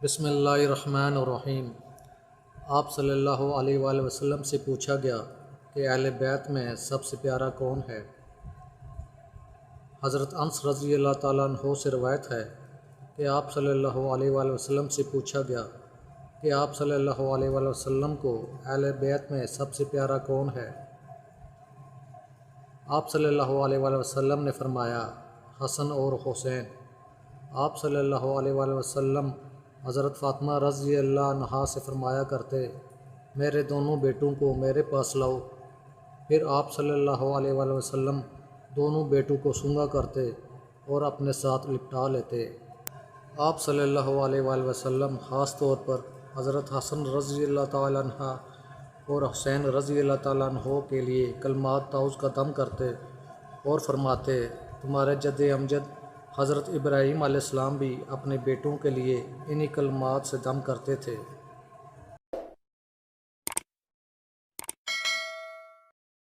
بسم اللہ الرحمن الرحیم۔ آپ صلی اللہ علیہ وآلہ وسلم سے پوچھا گیا کہ اہل بیت میں سب سے پیارا کون ہے؟ حضرت انس رضی اللہ تعالیٰ عنہ سے روایت ہے کہ آپ صلی اللہ علیہ وآلہ وسلم سے پوچھا گیا کہ آپ صلی اللہ علیہ وآلہ وسلم کو اہل بیت میں سب سے پیارا کون ہے؟ آپ صلی اللہ علیہ وآلہ وسلم نے فرمایا، حسن اور حسین۔ آپ صلی اللہ علیہ وآلہ وسلم حضرت فاطمہ رضی اللہ عنہا سے فرمایا کرتے، میرے دونوں بیٹوں کو میرے پاس لاؤ۔ پھر آپ صلی اللہ علیہ وآلہ وسلم دونوں بیٹوں کو سونگا کرتے اور اپنے ساتھ لپٹا لیتے۔ آپ صلی اللہ علیہ وآلہ وسلم خاص طور پر حضرت حسن رضی اللہ تعالیٰ عنہ اور حسین رضی اللہ تعالیٰ عنہ کے لیے کلمات تعوذ کا دم کرتے اور فرماتے، تمہارے جد امجد حضرت ابراہیم علیہ السلام بھی اپنے بیٹوں کے لیے انہی کلمات سے دم کرتے تھے۔